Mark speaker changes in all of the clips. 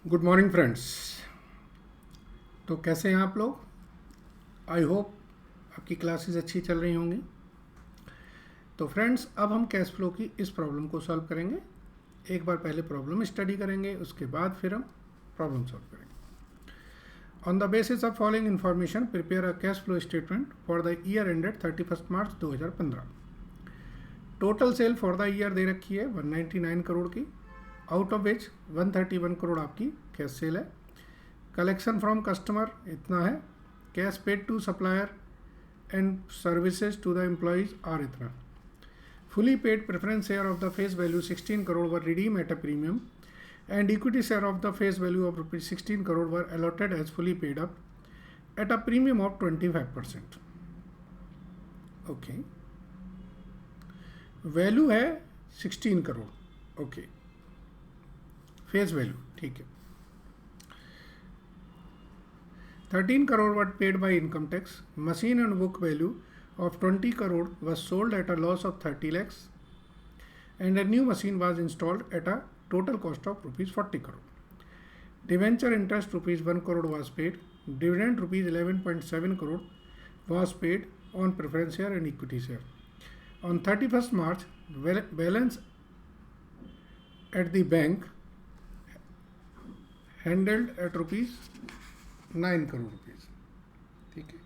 Speaker 1: Good morning friends. तो कैसे हैं आप लोग? आई होप आपकी क्लासेस अच्छी चल रही होंगी। तो फ्रेंड्स, अब हम कैश फ्लो की इस प्रॉब्लम को सॉल्व करेंगे। एक बार पहले प्रॉब्लम स्टडी करेंगे, उसके बाद फिर हम प्रॉब्लम सॉल्व करेंगे। On the basis of following information prepare a cash flow statement for the year ended 31 March 2015। Total sale for the year दे रखी है 199 करोड़ की, आउट ऑफ विच 131 करोड़ आपकी कैश सेल है। कलेक्शन फ्रॉम कस्टमर इतना है, cash paid to supplier and services to the employees are इतना। Fully paid preference share of the face value 16 crore were redeem at a premium and equity share of the face value of rupees 16 crore were allotted as fully paid up at a premium of 25%। Okay, value है 16 crore. Okay, face value ठीक है। 13 crore were paid by income tax. Machine and book value of 20 crore was sold at a loss of 30 lakhs and a new machine was installed at a total cost of rupees 40 crore. Debenture interest rupees 1 crore was paid. Dividend rupees 11.7 crore was paid on preference share and equity share. On 31st March, balance at the bank handled at rupees 9 crore rupees. ठीक है,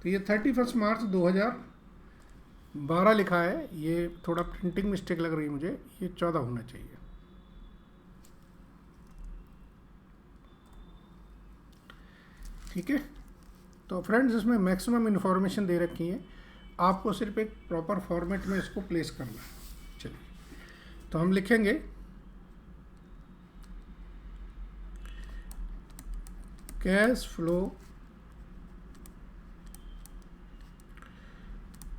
Speaker 1: तो ये 31 मार्च 2012 लिखा है, ये थोड़ा printing mistake लग रही है मुझे, ये 14 होना चाहिए। ठीक है, तो फ्रेंड्स इसमें मैक्सिमम इन्फॉर्मेशन दे रखी है, आपको सिर्फ एक प्रॉपर फॉर्मेट में इसको प्लेस करना है। चलिए, तो हम लिखेंगे cash flow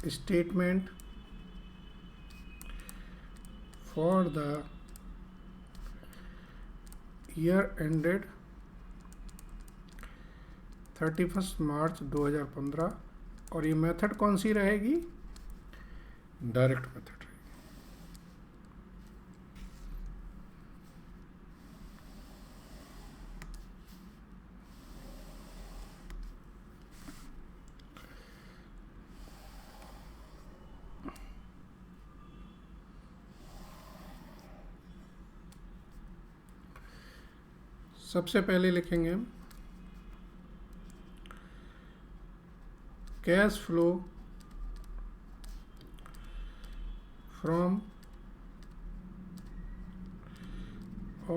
Speaker 1: statement for the year ended 31 March 2015। और ये मेथड कौन सी रहेगी? Direct method. सबसे पहले लिखेंगे हम cash flow from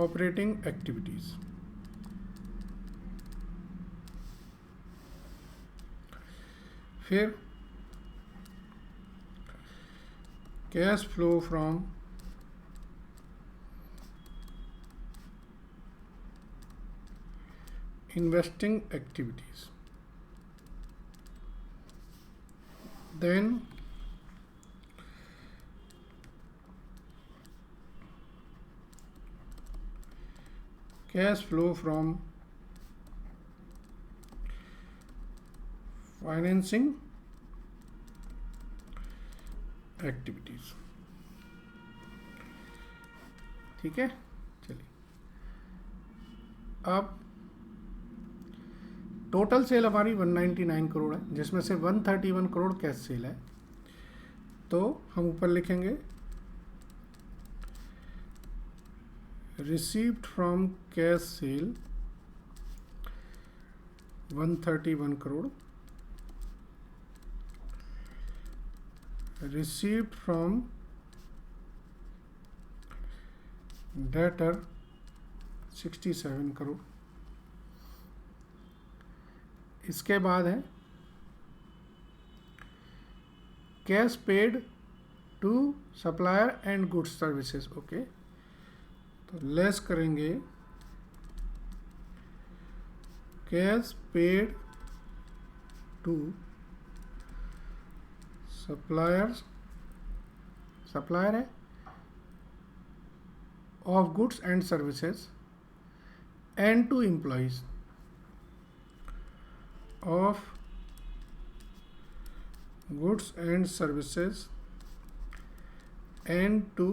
Speaker 1: operating activities. फिर cash flow from investing activities, then cash flow from financing activities। ठीक है, चलिए अब टोटल सेल हमारी 199 करोड़ है, जिसमें से 131 करोड़ कैश सेल है। तो हम ऊपर लिखेंगे received from cash sale 131 crore, received from debtor 67 crore. इसके बाद है cash paid to supplier and goods services. Okay, तो लेस करेंगे cash paid to suppliers, supplier है, of goods and services and to employees of goods and services and to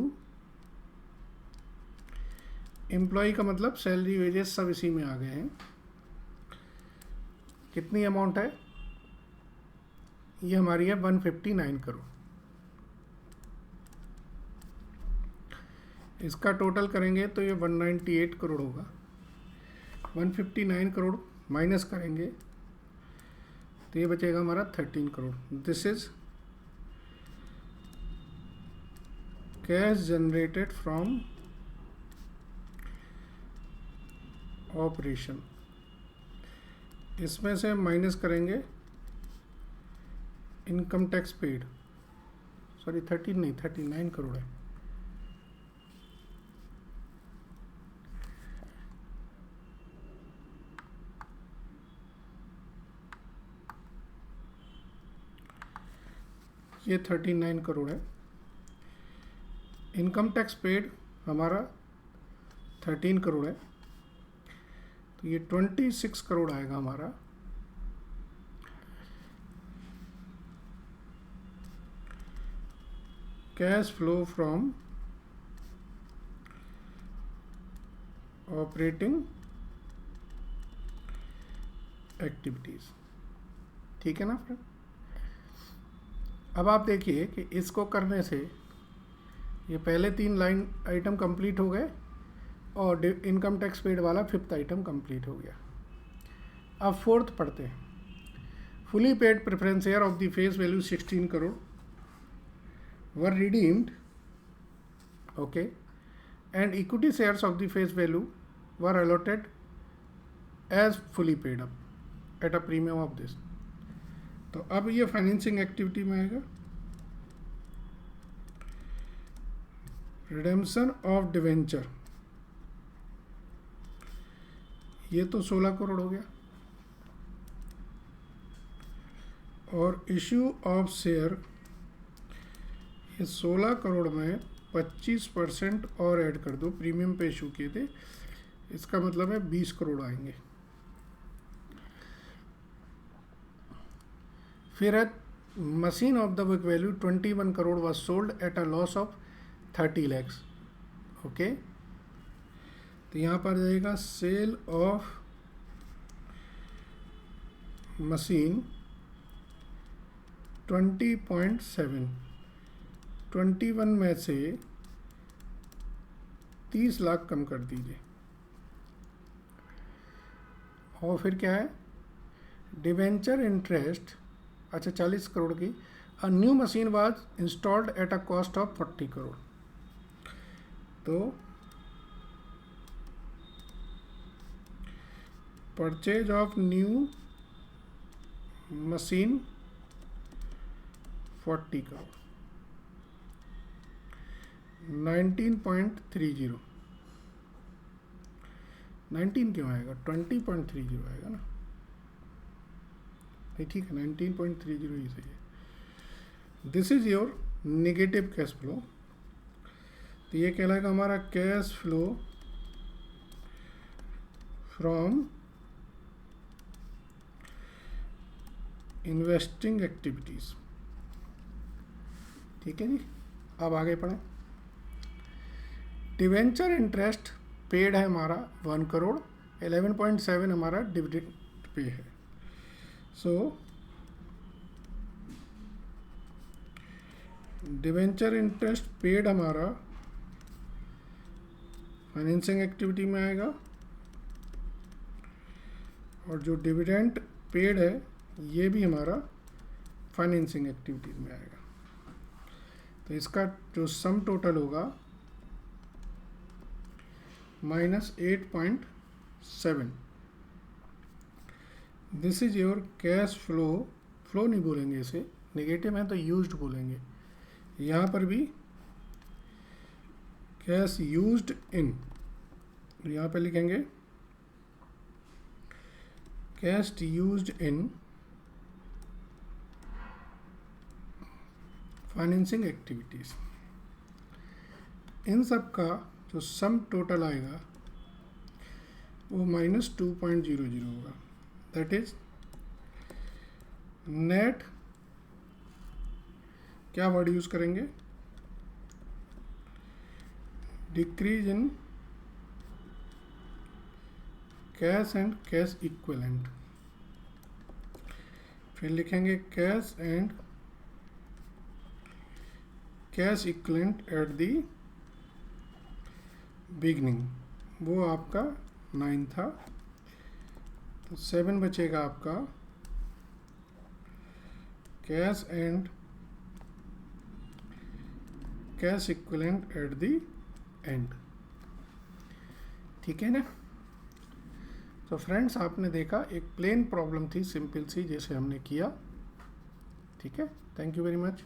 Speaker 1: employee का मतलब salary wages सब इसी में आ गए हैं। कितनी अमाउंट है? ये हमारी है 159 करोड़। इसका टोटल करेंगे तो ये 198 करोड़ होगा। 159 करोड़ माइनस करेंगे तो ये बचेगा हमारा 13 crore. This is cash generated from operation. इसमें से माइनस करेंगे इनकम टैक्स पेड, सॉरी 13 नहीं 39 करोड़ है। ये 39 करोड़ है। इनकम टैक्स पेड हमारा 13 करोड़ है, तो ये 26 करोड़ आएगा हमारा। Cash flow from operating activities. ठीक है ना फ्रेंड? अब आप देखिए कि इसको करने से ये पहले 3 लाइन आइटम कंप्लीट हो गए और इनकम टैक्स पेड वाला 5th आइटम कंप्लीट हो गया। अब 4th पढ़ते हैं। Fully paid preference share of the face value 16 crore were redeemed, okay, and equity shares of the face value were allotted as fully paid up at a premium of this. तो अब ये financing activity में आएगा। Redemption of debenture, ये तो 16 करोड़ हो गया, और इश्यू ऑफ शेयर, ये 16 करोड़ में 25% और ऐड कर दो, प्रीमियम पे इशू किए थे, इसका मतलब है 20 करोड़ आएंगे। फिर है machine of the book value 21 crore was sold at a loss of 30 lakhs, okay. तो यहाँ पर जाएगा सेल ऑफ मशीन 20.7, 21 में से 30 लाख कम कर दीजिए। और फिर क्या है? डिवेंचर इंटरेस्ट, अच्छा 40 करोड़ की। A new machine was installed at a cost of 40 crore. तो purchase of new machine 40 crore. 19.30, 19 क्यों आएगा? 20.30 आएगा ना, ठीक है, 19.30 ही सही है। This is your negative cash flow. तो ये कहलाएगा हमारा cash flow from investing activities. ठीक है जी, अब आगे पढ़ें। डिवेंचर इंटरेस्ट पेड है हमारा 1 करोड़, 11.7 हमारा डिविडेंड पे है। सो डिवेंचर इंटरेस्ट पेड हमारा फाइनेंसिंग एक्टिविटी में आएगा, और जो डिविडेंड पेड है ये भी हमारा फाइनेंसिंग एक्टिविटीज में आएगा। तो इसका जो सम टोटल होगा -8.7। This is your cash flow. Flow नहीं बोलेंगे इसे, नेगेटिव है तो यूज्ड बोलेंगे। यहाँ पर भी कैश यूज्ड इन, यहाँ पे लिखेंगे cash used in financing activities. इन सब का जो सम टोटल आएगा वो -2.00 होगा। दैट इज नेट, क्या वर्ड यूज करेंगे? Decrease in cash and cash equivalent, फिर लिखेंगे cash and cash equivalent at the beginning, वो आपका 9 था, तो 7 बचेगा आपका cash and cash equivalent at the end. ठीक है ना। तो फ्रेंड्स आपने देखा एक प्लेन प्रॉब्लम थी, सिंपल सी, जैसे हमने किया। ठीक है, थैंक यू वेरी मच।